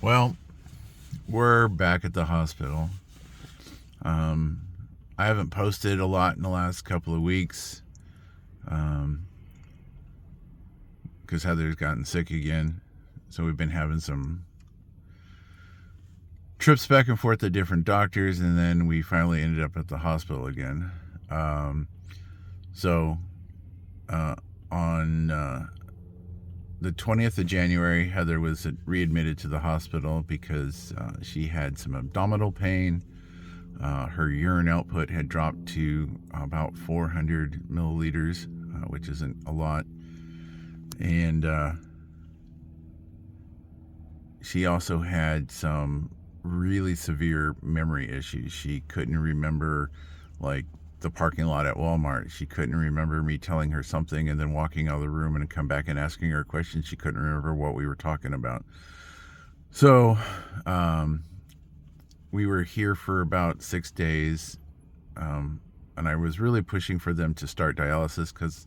Well, we're back at the hospital. Um, I haven't posted a lot in the last couple of weeks because Heather's gotten sick again. So we've been having some trips back and forth to different doctors, and then we finally ended up at the hospital again. Um, so on the 20th of January, Heather was readmitted to the hospital because she had some abdominal pain. Her urine output had dropped to about 400 milliliters, which isn't a lot. And she also had some really severe memory issues. She couldn't remember, like, the parking lot at Walmart. She couldn't remember me telling her something and then walking out of the room and come back and asking her a question. She couldn't remember what we were talking about. So, we were here for about 6 days, and I was really pushing for them to start dialysis because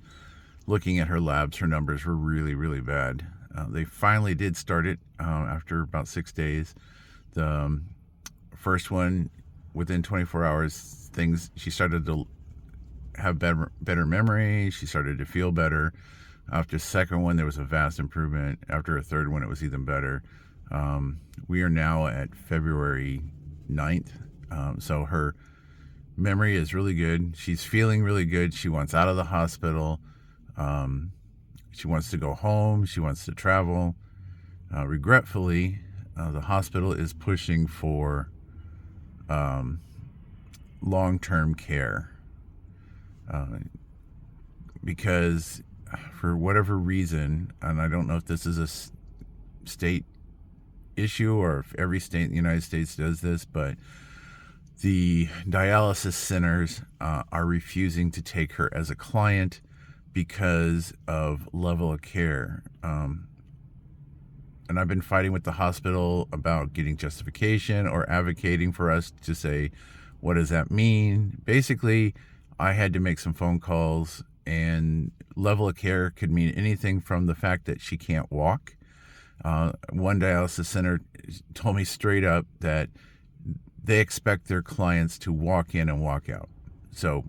looking at her labs, her numbers were really, really bad. They finally did start it after about 6 days. The first one, within 24 hours, she started to have better memory. She started to feel better. After the second one, there was a vast improvement. After a third one, it was even better. We are now at February 9th. So her memory is really good. She's feeling really good. She wants out of the hospital. She wants to go home. She wants to travel. Regretfully, the hospital is pushing for long-term care because for whatever reason, and I don't know if this is a state issue or if every state in the United States does this, but the dialysis centers are refusing to take her as a client because of level of care. And I've been fighting with the hospital about getting justification or advocating for us to say, what does that mean? Basically, I had to make some phone calls, and level of care could mean anything from the fact that she can't walk. One dialysis center told me straight up that they expect their clients to walk in and walk out. So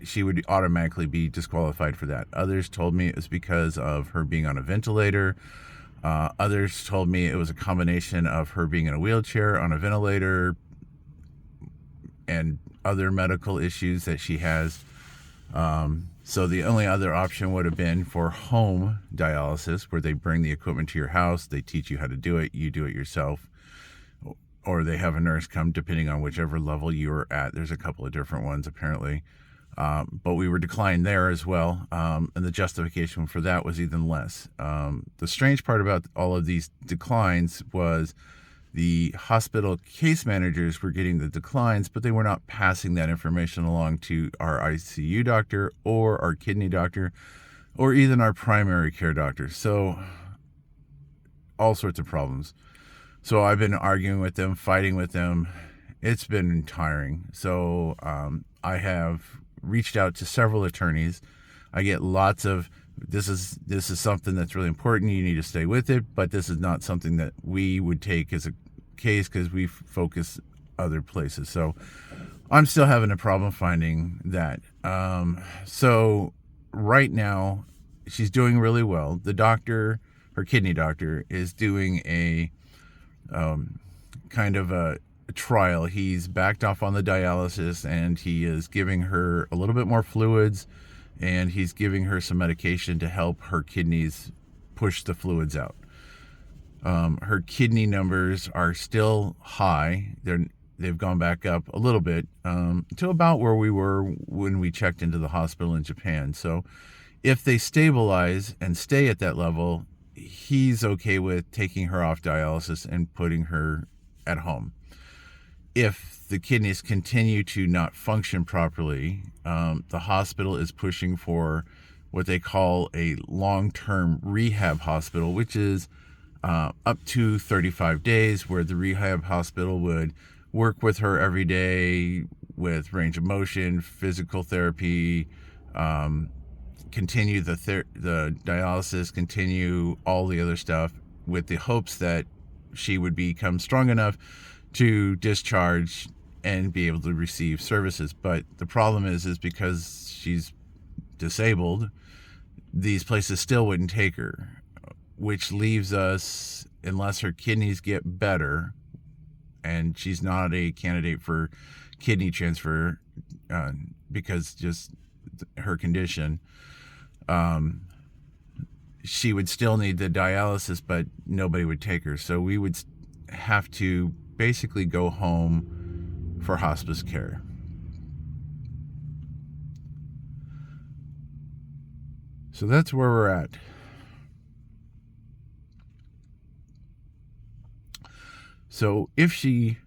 she would automatically be disqualified for that. Others told me it was because of her being on a ventilator. Others told me it was a combination of her being in a wheelchair, on a ventilator, and other medical issues that she has. So the only other option would have been for home dialysis, where they bring the equipment to your house, they teach you how to do it, you do it yourself, or they have a nurse come, depending on whichever level you're at. There's a couple of different ones, apparently. But we were declined there as well, and the justification for that was even less. The strange part about all of these declines was the hospital case managers were getting the declines, but they were not passing that information along to our ICU doctor or our kidney doctor or even our primary care doctor. So all sorts of problems. So I've been arguing with them, fighting with them. It's been tiring. So I have reached out to several attorneys. I get lots of, this is something that's really important. You need to stay with it, but this is not something that we would take as a case because we focus other places. So I'm still having a problem finding that. So right now, she's doing really well. The doctor, her kidney doctor, is doing a kind of a trial. He's backed off on the dialysis, and he is giving her a little bit more fluids, and he's giving her some medication to help her kidneys push the fluids out. Her kidney numbers are still high. They've gone back up a little bit to about where we were when we checked into the hospital in Japan. So if they stabilize and stay at that level, he's okay with taking her off dialysis and putting her at home. If the kidneys continue to not function properly, the hospital is pushing for what they call a long-term rehab hospital, which is up to 35 days, where the rehab hospital would work with her every day with range of motion, physical therapy, continue the dialysis, continue all the other stuff, with the hopes that she would become strong enough to discharge and be able to receive services. But the problem is because she's disabled, these places still wouldn't take her, which leaves us, unless her kidneys get better, and she's not a candidate for kidney transfer because just her condition, she would still need the dialysis, but nobody would take her. So we would have to basically go home for hospice care. So that's where we're at. So if she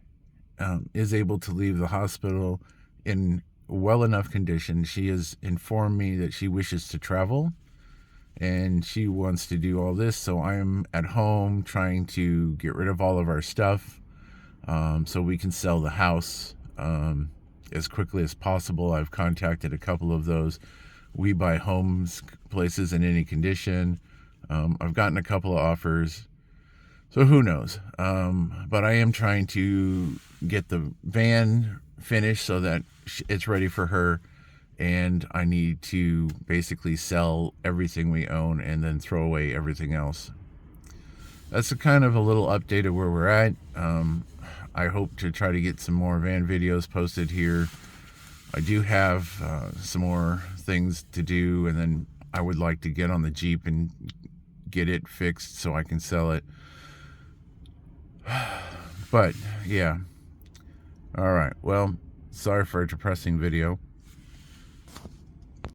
is able to leave the hospital in well enough condition, she has informed me that she wishes to travel and she wants to do all this. So I'm at home trying to get rid of all of our stuff so we can sell the house as quickly as possible. I've contacted a couple of those We Buy Homes places in any condition. I've gotten a couple of offers. So who knows? But I am trying to get the van finished so that it's ready for her. And I need to basically sell everything we own and then throw away everything else. That's a kind of a little update of where we're at. I hope to try to get some more van videos posted here. I do have some more things to do, and then I would like to get on the Jeep and get it fixed so I can sell it. But yeah, all right, well, sorry for a depressing video.